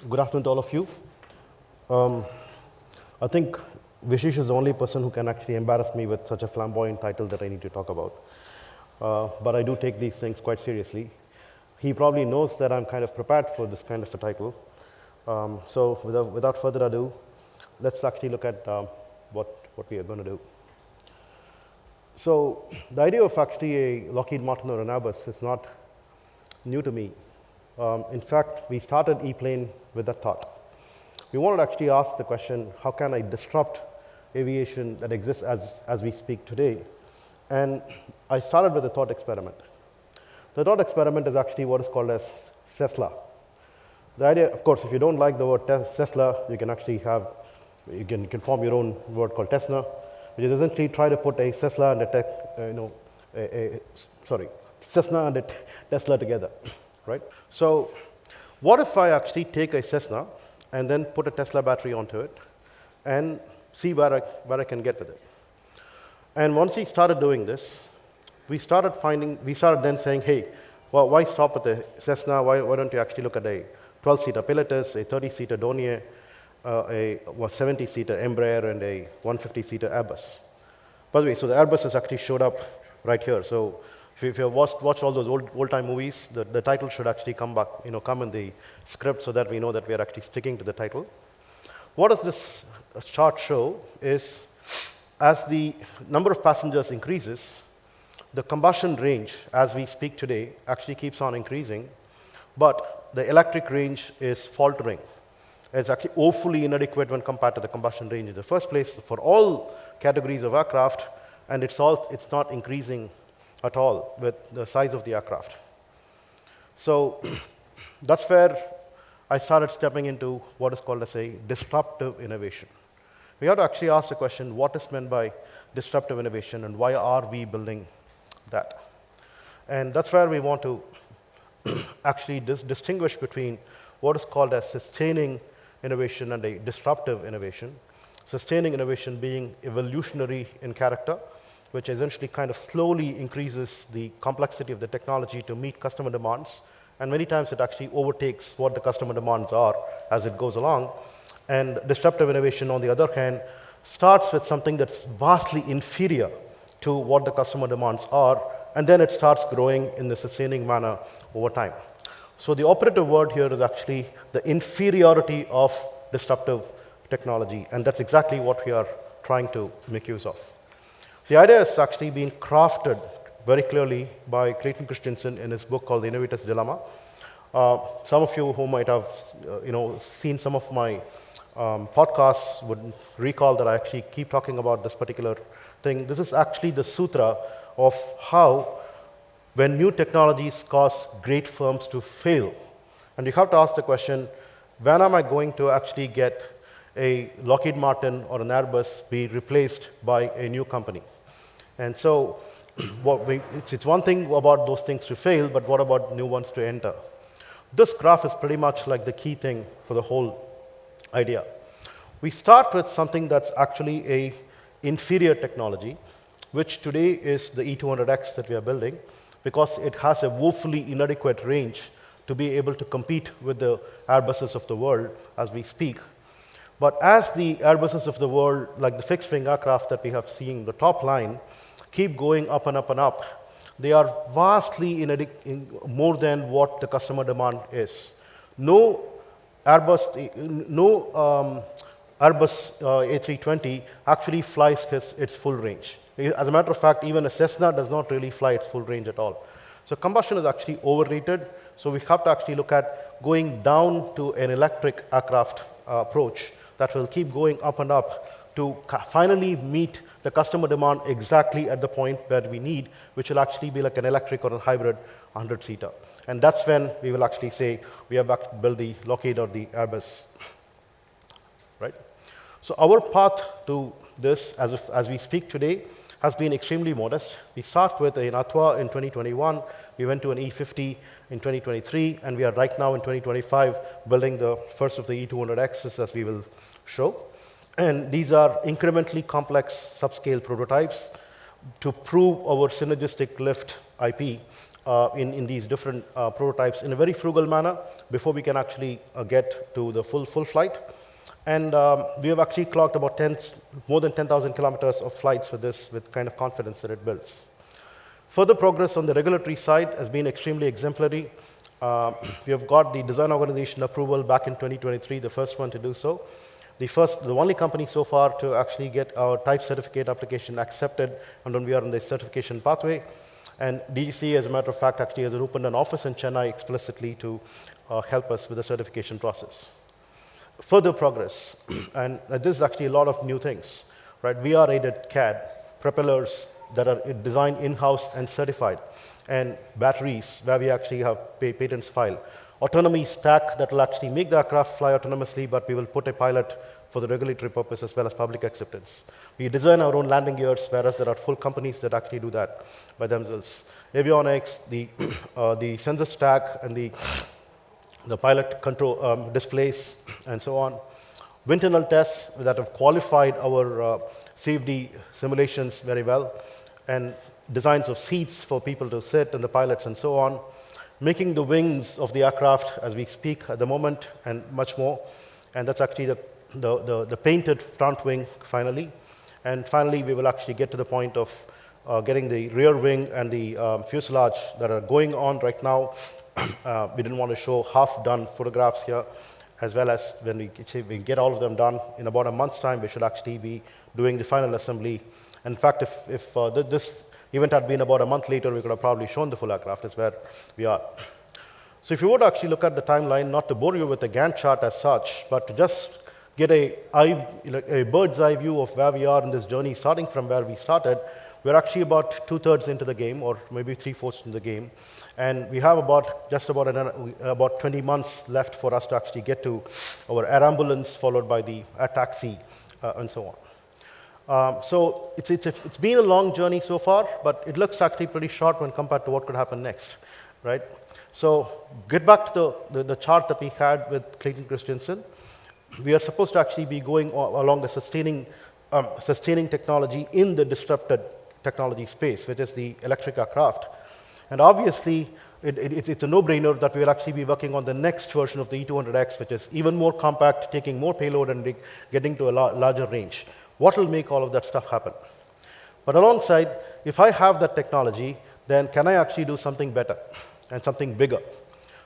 Good afternoon to all of you. Um, I think Vishish is the only person who can actually embarrass me with such a flamboyant title that I need to talk about. But I do take these things quite seriously. He probably knows that I'm kind of prepared for this kind of a title. So without further ado, let's actually look at what we are going to do. So the idea of actually a Lockheed Martin or an Airbus is not new to me. In fact, we started ePlane with that thought. We wanted to actually ask the question, how can I disrupt aviation that exists as we speak today? And I started with a thought experiment. The thought experiment is actually what is called as Tesla. The idea, of course, if you don't like the word Tesla, you can actually you can form your own word called Tesla, which is essentially try to put a Tesla and Cessna and a Tesla together, right? So what if I actually take a Cessna and then put a Tesla battery onto it and see where I can get with it? And once we started doing this, we started then saying, hey, well, why stop at the Cessna? Why don't you actually look at a 12-seater Pilatus, a 30-seater Dornier, a 70-seater Embraer, and a 150-seater Airbus? By the way, so the Airbus has actually showed up right here. So if you've watched all those old-time movies, the title should actually come in the script so that we know that we are actually sticking to the title. What does this chart show is, as the number of passengers increases, the combustion range, as we speak today, actually keeps on increasing, but the electric range is faltering. It's actually woefully inadequate when compared to the combustion range in the first place for all categories of aircraft, and it's not increasing at all with the size of the aircraft. So that's where I started stepping into what is called as a disruptive innovation. We have to actually ask the question, what is meant by disruptive innovation and why are we building that? And that's where we want to actually distinguish between what is called as sustaining innovation and a disruptive innovation. Sustaining innovation being evolutionary in character, which essentially kind of slowly increases the complexity of the technology to meet customer demands, and many times it actually overtakes what the customer demands are as it goes along. And disruptive innovation, on the other hand, starts with something that's vastly inferior to what the customer demands are, and then it starts growing in the sustaining manner over time. So the operative word here is actually the inferiority of disruptive technology, and that's exactly what we are trying to make use of. The idea is actually being crafted very clearly by Clayton Christensen in his book called The Innovator's Dilemma. Some of you who might have seen some of my podcasts would recall that I actually keep talking about this particular thing. This is actually the sutra of how, when new technologies cause great firms to fail, and you have to ask the question, when am I going to actually get a Lockheed Martin or an Airbus be replaced by a new company? And so it's one thing about those things to fail, but what about new ones to enter? This graph is pretty much like the key thing for the whole idea. We start with something that's actually a inferior technology, which today is the E200X that we are building, because it has a woefully inadequate range to be able to compete with the Airbuses of the world as we speak. But as the Airbuses of the world, like the fixed-wing aircraft that we have seen, the top line, keep going up and up and up, they are vastly more than what the customer demand is. No Airbus A320 actually flies its full range. As a matter of fact, even a Cessna does not really fly its full range at all. So combustion is actually overrated. So we have to actually look at going down to an electric aircraft approach that will keep going up and up to finally meet the customer demand exactly at the point where we need, which will actually be like an electric or a hybrid 100-seater. And that's when we will actually say we are back to build the Lockheed or the Airbus, right? So our path to this, as we speak today, has been extremely modest. We start with an Atwa in 2021, we went to an E50 in 2023, and we are right now in 2025 building the first of the E200Xs, as we will show. And these are incrementally complex subscale prototypes to prove our synergistic lift IP in these different prototypes in a very frugal manner before we can actually get to the full flight. And we have actually clocked about more than 10,000 kilometers of flights with this, with kind of confidence that it builds. Further progress on the regulatory side has been extremely exemplary. We have got the design organization approval back in 2023, the first one to do so. The only company so far to actually get our type certificate application accepted, and then we are in the certification pathway. And DGC, as a matter of fact, actually has opened an office in Chennai explicitly to help us with the certification process. Further progress, and this is actually a lot of new things, right? VR-aided CAD, propellers that are designed in-house and certified, and batteries where we actually have patents filed. Autonomy stack that will actually make the aircraft fly autonomously, but we will put a pilot for the regulatory purpose as well as public acceptance. We design our own landing gears, whereas there are full companies that actually do that by themselves. Avionics, the sensor stack, and the pilot control displays, and so on. Wind tunnel tests that have qualified our safety simulations very well, and designs of seats for people to sit and the pilots and so on. Making the wings of the aircraft as we speak at the moment, and much more. And that's actually the painted front wing finally. And finally, we will actually get to the point of getting the rear wing and the fuselage that are going on right now. We didn't want to show half-done photographs here, as well as when we get all of them done in about a month's time, we should actually be doing the final assembly. In fact, if this event had been about a month later, we could have probably shown the full aircraft. Is where we are. So if you were to actually look at the timeline, not to bore you with a Gantt chart as such, but to just get a bird's eye view of where we are in this journey, starting from where we started, we're actually about 2/3 into the game, or maybe 3/4 into the game. And we have about 20 months left for us to actually get to our air ambulance, followed by the air taxi, and so on. So it's been a long journey so far, but it looks actually pretty short when compared to what could happen next, right? So get back to the chart that we had with Clayton Christensen. We are supposed to actually be going along a sustaining technology in the disrupted technology space, which is the electric aircraft. And obviously, it's a no-brainer that we will actually be working on the next version of the E200X, which is even more compact, taking more payload and getting to a larger range. What will make all of that stuff happen? But alongside, if I have that technology, then can I actually do something better and something bigger?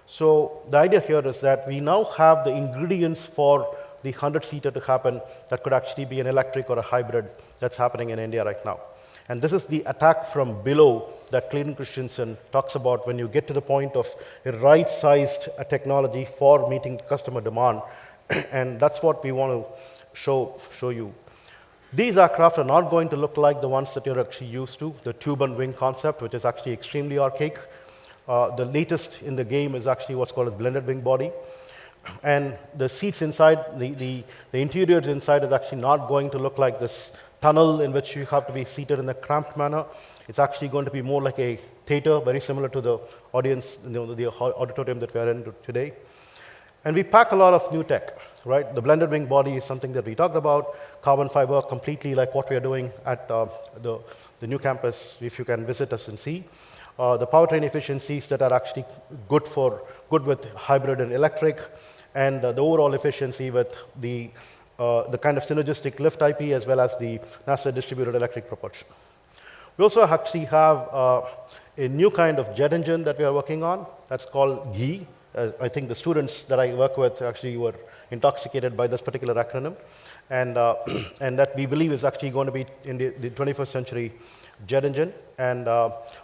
So the idea here is that we now have the ingredients for the 100-seater to happen that could actually be an electric or a hybrid that's happening in India right now. And this is the attack from below that Clayton Christensen talks about when you get to the point of a right-sized technology for meeting customer demand. And that's what we want to show you. These aircraft are not going to look like the ones that you're actually used to, the tube and wing concept, which is actually extremely archaic. The latest in the game is actually what's called a blended wing body. And the seats inside, the interiors inside is actually not going to look like this tunnel in which you have to be seated in a cramped manner. It's actually going to be more like a theater, very similar to the audience, the auditorium that we are in today. And we pack a lot of new tech, right? The blended wing body is something that we talked about. Carbon fiber, completely like what we are doing at the new campus, if you can visit us and see. The powertrain efficiencies that are actually good with hybrid and electric, and the overall efficiency with the kind of synergistic lift IP as well as the NASA distributed electric propulsion. We also actually have a new kind of jet engine that we are working on. That's called GE. I think the students that I work with actually were intoxicated by this particular acronym, and that we believe is actually going to be in the 21st century jet engine. And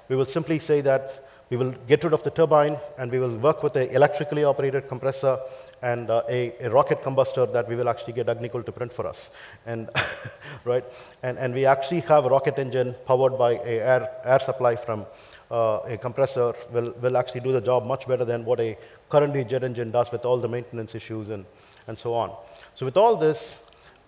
we will simply say that we will get rid of the turbine, and we will work with an electrically operated compressor and a rocket combustor that we will actually get Agnikul to print for us. And right, and we actually have a rocket engine powered by an air supply from a compressor will actually do the job much better than what a currently jet engine does with all the maintenance issues and so on. So with all this,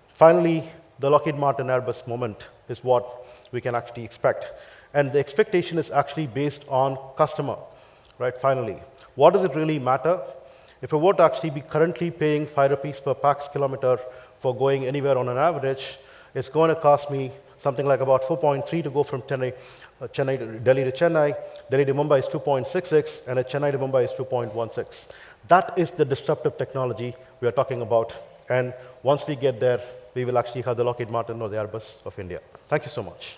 finally, the Lockheed Martin Airbus moment is what we can actually expect. And the expectation is actually based on customer, right, finally. What does it really matter? If I were to actually be currently paying 5 rupees per pax kilometer for going anywhere on an average, it's going to cost me something like about 4.3 to go from Delhi to Chennai, Delhi to Mumbai is 2.66, and a Chennai to Mumbai is 2.16. That is the disruptive technology we are talking about. And once we get there, we will actually have the Lockheed Martin or the Airbus of India. Thank you so much.